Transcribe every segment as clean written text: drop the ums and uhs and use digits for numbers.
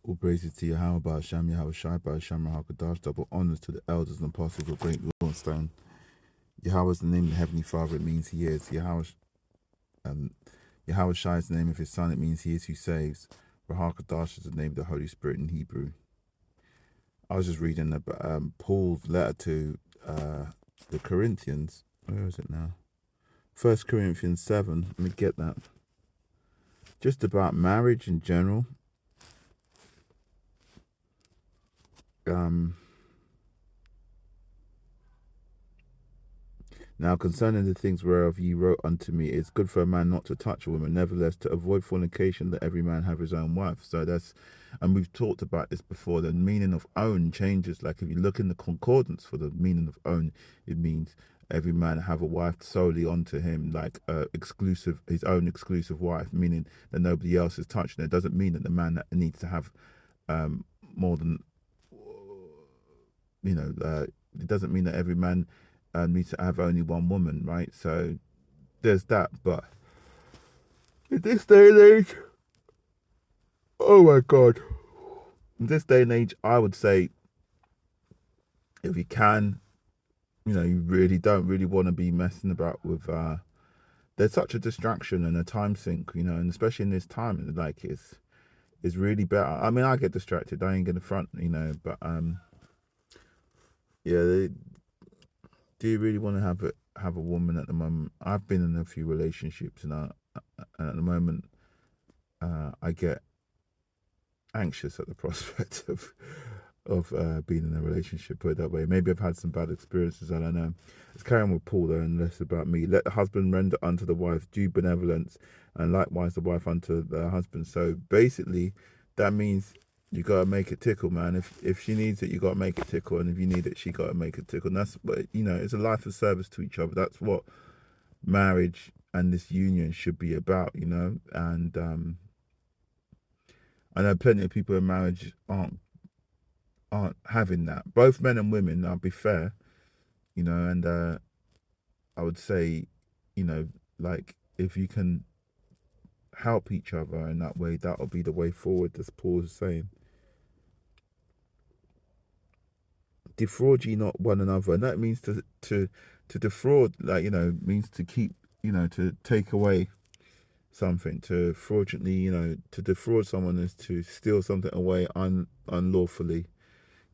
All praises to Yahweh by Hashem, Yahweh Shai by Hashem, HaKadosh, double honors to the elders and apostles of Great Stone. Yahweh is the name of the Heavenly Father, it means He is. Yahweh Shai is the name of His Son, it means He is who saves. HaKadosh is the name of the Holy Spirit in Hebrew. I was just reading Paul's letter to the Corinthians. Where is it now? 1 Corinthians 7, let me get that. Just about marriage in general. Now concerning the things whereof ye wrote unto me, it's good for a man not to touch a woman, nevertheless to avoid fornication, that every man have his own wife. So that's, and we've talked about this before, the meaning of own changes. Like if you look in the concordance for the meaning of own, it means every man have a wife solely unto him, like exclusive, his own exclusive wife, meaning that nobody else is touching it. It doesn't mean that the man that needs to have more than, it doesn't mean that every man needs to have only one woman, right? So there's that. But in this day and age, oh my God, in this day and age, I would say if you can, you really don't really want to be messing about with, there's such a distraction and a time sink, and especially in this time, like it's really better. I mean, I get distracted, I ain't gonna front, but yeah, do you really want to have a woman at the moment? I've been in a few relationships, and at the moment, I get anxious at the prospect of being in a relationship. Put it that way. Maybe I've had some bad experiences. I don't know. Let's carry on with Paul though, and less about me. Let the husband render unto the wife due benevolence, and likewise the wife unto the husband. So basically, that means you gotta make it tickle, man. If she needs it, you gotta make it tickle, and if you need it, she gotta make it tickle. And that's what it's a life of service to each other. That's what marriage and this union should be about, And I know plenty of people in marriage aren't having that. Both men and women. I'll be fair, and I would say, like if you can help each other in that way, that'll be the way forward. As Paul is saying. Defraud ye not one another, and that means to defraud, like means to keep, to take away something, to fraudulently, to defraud someone is to steal something away unlawfully,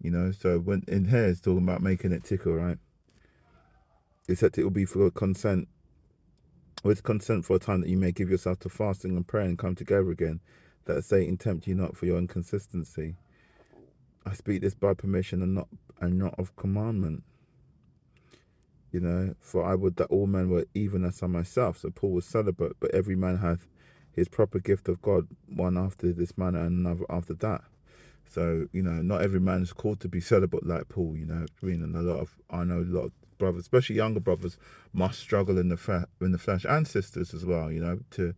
So when in here it's talking about making it tickle, right? Except it will be for consent, with consent for a time that you may give yourself to fasting and prayer and come together again, that Satan tempt you not for your inconsistency. I speak this by permission and not of commandment. For I would that all men were even as I myself. So Paul was celibate, but every man hath his proper gift of God, one after this manner and another after that. So, not every man is called to be celibate like Paul, And I know a lot of brothers, especially younger brothers, must struggle in the flesh, and sisters as well, to,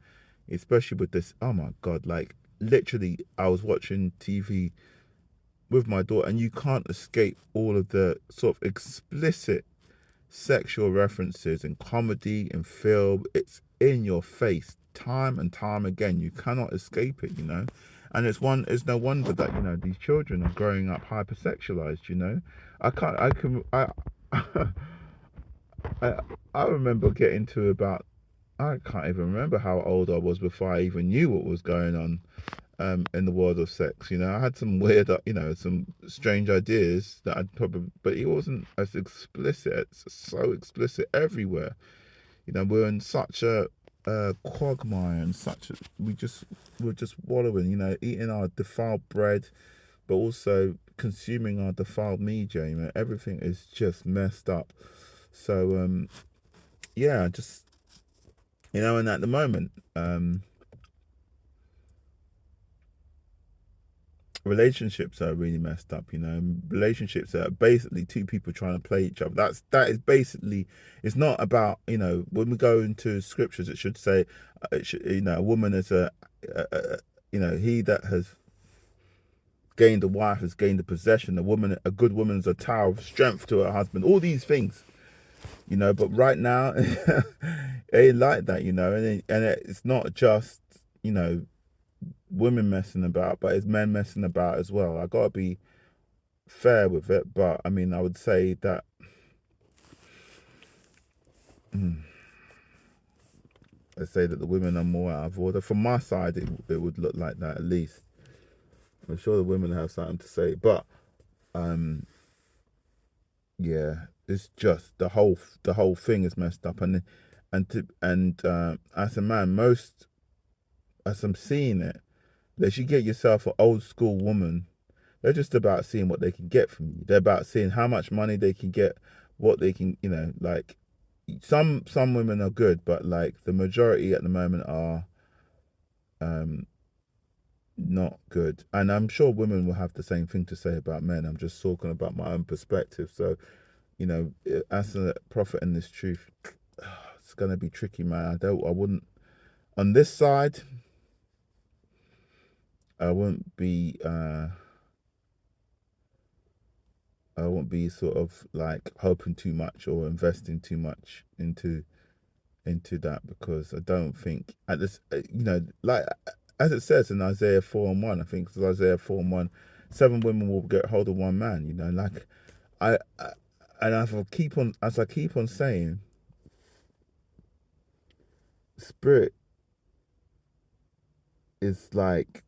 especially with this, oh my God, like literally I was watching TV with my daughter, and you can't escape all of the sort of explicit sexual references in comedy and film. It's in your face time and time again. You cannot escape it, And it's no wonder that, these children are growing up hypersexualized, I remember getting to about, I can't even remember how old I was before I even knew what was going on in the world of sex. I had some weird, some strange ideas that I'd probably, but it wasn't as explicit. It's so explicit everywhere. We're in such a quagmire, and we're just wallowing, eating our defiled bread, but also consuming our defiled media. Everything is just messed up. So yeah, just and at the moment, relationships are really messed up. Relationships are basically two people trying to play each other. That is basically, it's not about, when we go into scriptures, it should say, a woman is he that has gained a wife has gained a possession. A good woman is a tower of strength to her husband. All these things, but right now it ain't like that, and it's not just, women messing about, but it's men messing about as well. I gotta be fair with it, but I mean, I would say that I say that the women are more out of order. From my side, it would look like that at least. I'm sure the women have something to say, but um, yeah, it's just the whole thing is messed up, and as a man, as I'm seeing it, they should get yourself an old school woman. They're just about seeing what they can get from you. They're about seeing how much money they can get, what they can, like some women are good, but like the majority at the moment are um not good. And I'm sure women will have the same thing to say about men. I'm just talking about my own perspective. So, as a prophet in this truth, it's gonna be tricky, man. I wouldn't on this side. I wouldn't be. I won't be sort of like hoping too much or investing too much into that, because I don't think at this, like as it says in Isaiah 4:1, I think it's Isaiah 4:1, 7 women will get hold of one man. Like I and as I keep on saying, spirit is like,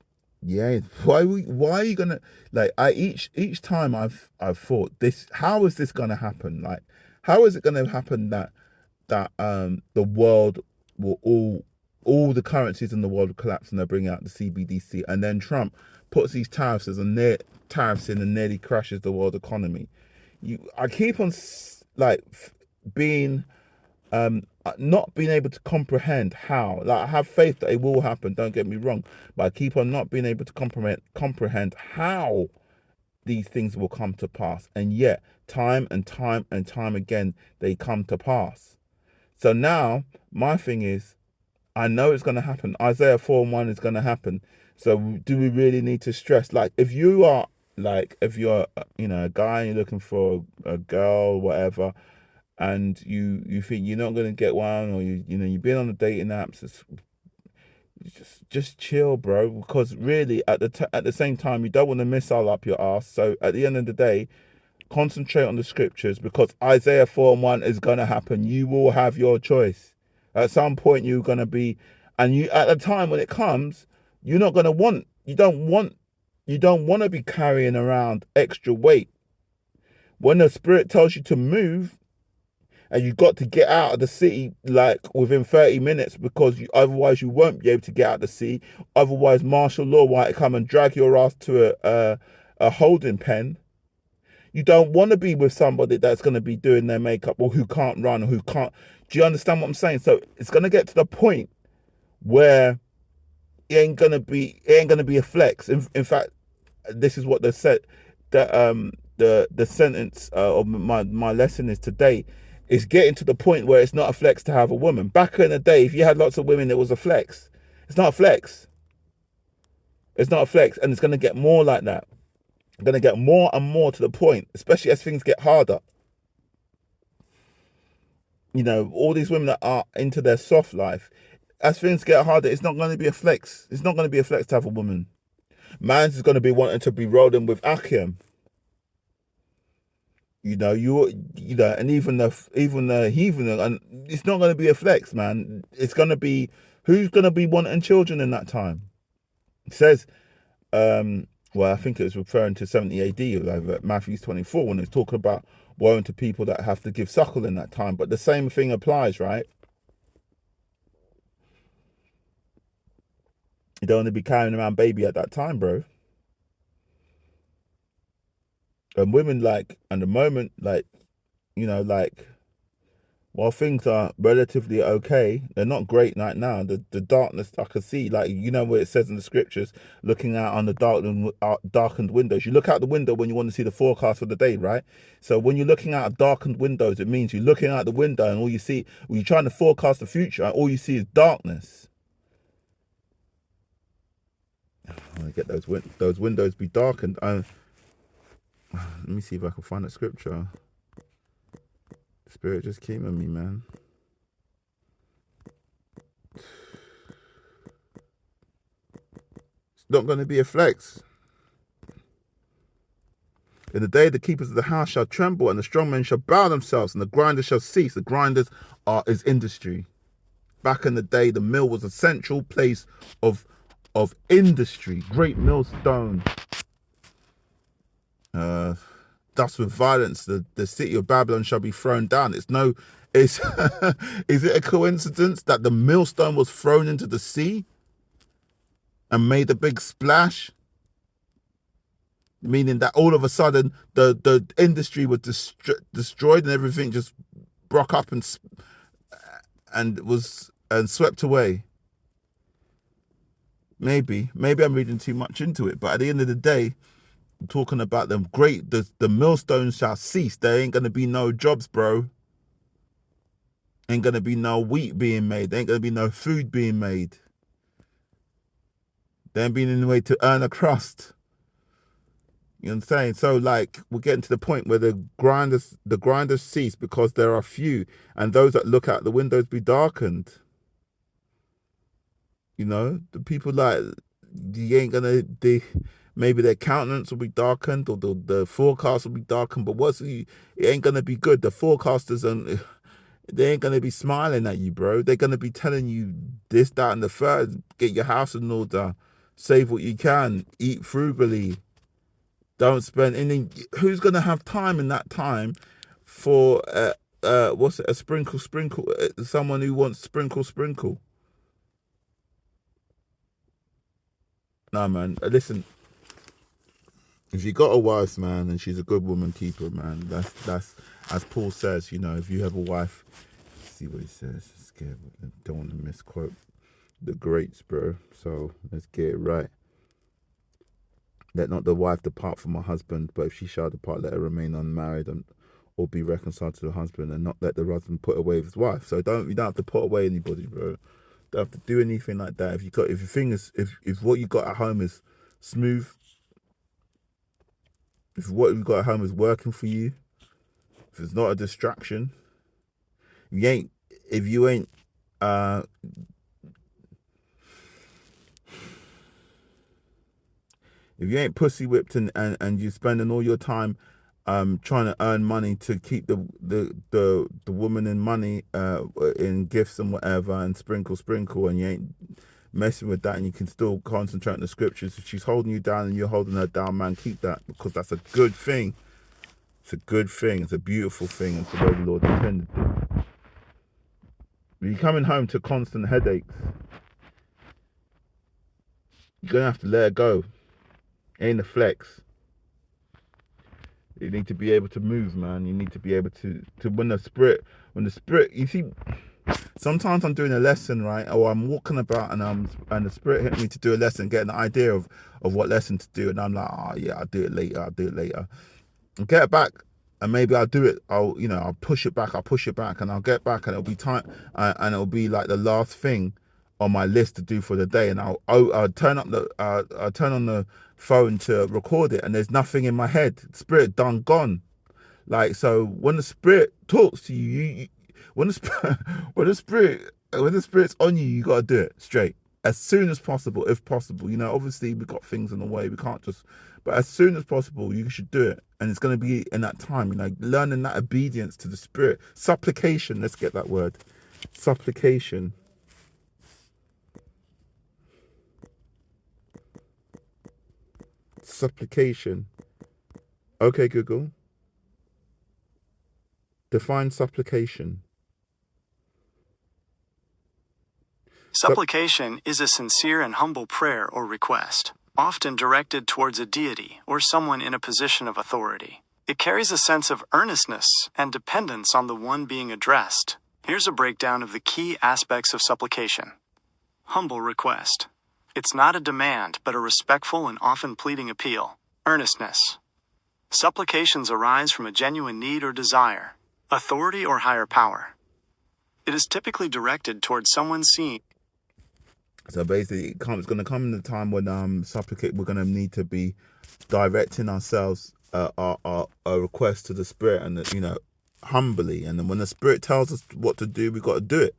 yeah, why are you gonna, like, I each time I've thought this, how is this gonna happen? Like, how is it gonna happen that the world will all the currencies in the world will collapse and they'll bring out the CBDC, and then Trump puts these tariffs tariffs in and nearly crashes the world economy. I keep on like being not being able to comprehend how. Like, I have faith that it will happen, don't get me wrong, but I keep on not being able to comprehend how these things will come to pass, and yet time and time and time again they come to pass. So now my thing is, I know it's going to happen. Isaiah 4:1 is going to happen. So do we really need to stress? Like, if you're a guy and you're looking for a girl, whatever, and you think you're not going to get one, or you've been on the dating apps, just chill, bro. Because really, at the same time, you don't want to missile up your ass. So at the end of the day, concentrate on the scriptures, because Isaiah 4:1 is going to happen. You will have your choice. At some point, you're going to be, and you at the time when it comes, you're not going to want, you don't want to be carrying around extra weight. When the Spirit tells you to move, and you got to get out of the city like within 30 minutes, because otherwise you won't be able to get out of the city. Otherwise, martial law might come and drag your ass to a holding pen. You don't want to be with somebody that's going to be doing their makeup, or who can't run, or who can't. Do you understand what I'm saying? So it's going to get to the point where it ain't gonna be a flex. In fact, this is what they said. That the sentence of my lesson is today. Is getting to the point where it's not a flex to have a woman. Back in the day, if you had lots of women, it was a flex. It's not a flex. It's not a flex, and it's going to get more like that. It's going to get more and more to the point, especially as things get harder. All these women that are into their soft life, as things get harder, it's not going to be a flex. It's not going to be a flex to have a woman. Man's is going to be wanting to be rolling with Akim. And even the heathen, and it's not going to be a flex, man. It's going to be, who's going to be wanting children in that time. It says, well, I think it was referring to 70 AD, like Matthew 24, when it's talking about woe to people that have to give suckle in that time. But the same thing applies, right? You don't want to be carrying around baby at that time, bro. And women, like, at the moment, like, like, while things are relatively okay, they're not great right now. The darkness I can see, like, where it says in the scriptures, looking out on the darkened windows. You look out the window when you want to see the forecast for the day, right? So when you're looking out of darkened windows, it means you're looking out the window, and all you see, when you're trying to forecast the future, all you see is darkness. I want to get those windows be darkened. Let me see if I can find that scripture. Spirit just came on me, man. It's not going to be a flex. In the day the keepers of the house shall tremble, and the strong men shall bow themselves, and the grinders shall cease. The grinders is industry. Back in the day, the mill was a central place of industry. Great millstone. Thus with violence the city of Babylon shall be thrown down. Is it a coincidence that the millstone was thrown into the sea and made a big splash? Meaning that all of a sudden the industry was destroyed and everything just broke up and swept away. Maybe I'm reading too much into it, but at the end of the day, I'm talking about the millstones shall cease. There ain't gonna be no jobs, bro. Ain't gonna be no wheat being made. There ain't gonna be no food being made. There ain't been any way to earn a crust. You know what I'm saying? So like we're getting to the point where the grinders cease because there are few, and those that look out the windows be darkened. You know, the people like maybe their countenance will be darkened, or the forecast will be darkened, but it ain't gonna be good. The forecasters they ain't gonna be smiling at you, bro. They're gonna be telling you this, that, and the third. Get your house in order, save what you can, eat frugally. Don't spend any. Who's gonna have time in that time for what's it? A sprinkle? Someone who wants sprinkle. Nah, man. Listen, if you got a wife, man, and she's a good woman keeper, man, that's as Paul says. You know, if you have a wife, see what he says. Scared, don't want to misquote the greats, bro. So let's get it right. Let not the wife depart from her husband, but if she shall depart, let her remain unmarried or be reconciled to the husband, and not let the husband put away his wife. So you don't have to put away anybody, bro. Don't have to do anything like that. If what you got at home is smooth, if what you got at home is working for you, if it's not a distraction, if you ain't pussy whipped and you're spending all your time trying to earn money to keep the woman in money in gifts and whatever, and sprinkle, and you ain't messing with that, and you can still concentrate on the scriptures. If she's holding you down and you're holding her down, man, keep that, because that's a good thing. It's a good thing. It's a beautiful thing. It's the way the Lord intended it. When you're coming home to constant headaches, you're gonna have to let it go. Ain't a flex. You need to be able to move, man. You need to be able to when the spirit, you see, sometimes I'm doing a lesson, right? Or I'm walking about and the spirit hit me to do a lesson, get an idea of what lesson to do, and I'm like, oh yeah, I'll do it later. I'll get back, and maybe I'll do it. I'll push it back, and I'll get back, and it'll be time, and it'll be like the last thing on my list to do for the day, and I'll turn on the phone to record it, and there's nothing in my head. Spirit done gone. Like, so when the spirit talks to you, when the spirit's on you, you gotta do it straight as soon as possible, if possible. You know, obviously we've got things in the way, we can't just, but as soon as possible you should do it, and it's going to be in that time, you know, learning that obedience to the spirit, supplication. Let's get that word, supplication. Okay, Google, define supplication. Supplication is a sincere and humble prayer or request, often directed towards a deity or someone in a position of authority. It carries a sense of earnestness and dependence on the one being addressed. Here's a breakdown of the key aspects of supplication. Humble request. It's not a demand, but a respectful and often pleading appeal. Earnestness. Supplications arise from a genuine need or desire, authority or higher power. It is typically directed towards someone seen. So basically, it's going to come in the time when we're going to need to be directing ourselves, our request to the spirit, and you know, humbly. And then when the spirit tells us what to do, we got to do it.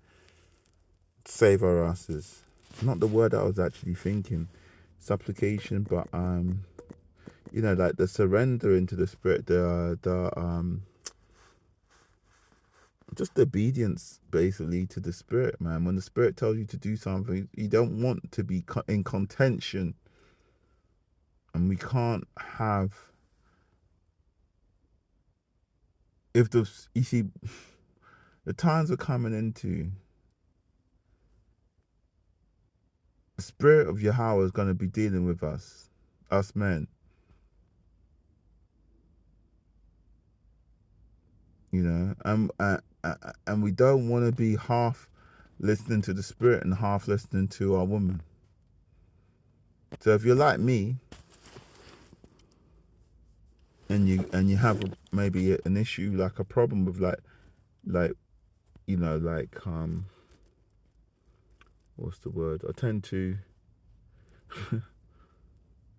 Save our asses. Not the word I was actually thinking. supplication, but you know, like the surrender into the spirit, the just obedience basically to the spirit, man. When the spirit tells you to do something, you don't want to be in contention, and we can't have, if the, you see, the times we're coming into, the spirit of Yahweh is going to be dealing with us men, you know, and we don't want to be half listening to the spirit and half listening to our woman. So if you're like me, and you have maybe an issue, like a problem with like you know, like what's the word? I tend to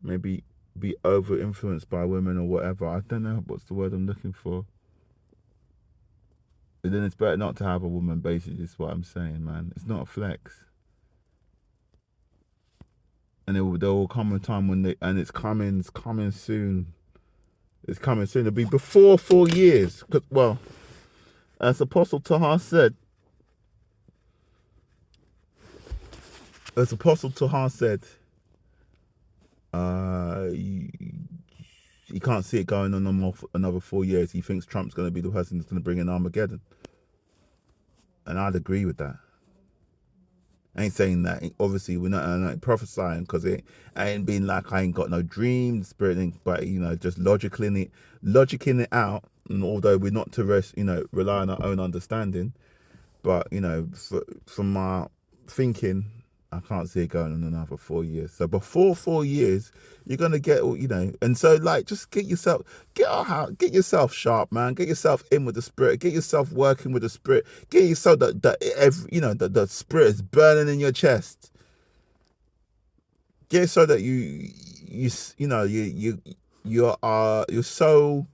maybe be over influenced by women or whatever. I don't know what's the word I'm looking for. But then it's better not to have a woman, basically, is what I'm saying, man. It's not a flex. And there will come a time when it's coming soon. It's coming soon. It'll be before 4 years. Well, as Apostle Tahar said, he can't see it going on another 4 years. He thinks Trump's going to be the person that's going to bring in Armageddon. And I'd agree with that. I ain't saying that. Obviously, we're not prophesying, because I ain't being like I ain't got no dreams, spirit, but, you know, just logicking it out. And although we're not to rely on our own understanding, but, you know, from my thinking, I can't see it going on another 4 years. So before 4 years, you're gonna get, you know, and so like just get yourself sharp, man. Get yourself in with the spirit. Get yourself working with the spirit. Get yourself that the spirit is burning in your chest. Get it so that you're so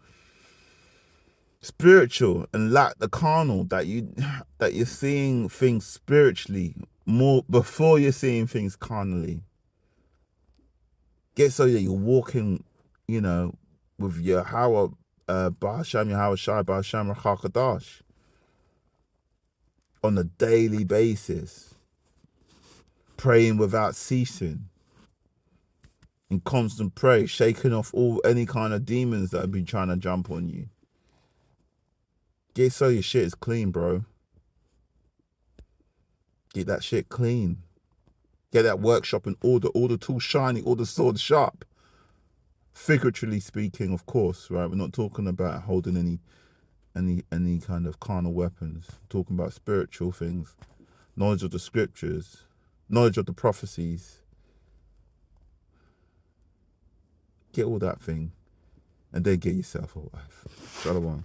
spiritual and lack the carnal that you're seeing things spiritually more before you're seeing things carnally. Get so that you're walking, you know, with Yahweh, Ba'asham Yahweh Shai, Ba'asham Rachakadash on a daily basis, praying without ceasing, in constant prayer, shaking off any kind of demons that have been trying to jump on you. Get so your shit is clean, bro. Get that shit clean. Get that workshop in order, all the tools shiny, all the swords sharp. Figuratively speaking, of course, right? We're not talking about holding any kind of carnal weapons. We're talking about spiritual things, knowledge of the scriptures, knowledge of the prophecies. Get all that thing, and then get yourself a wife. Shalom.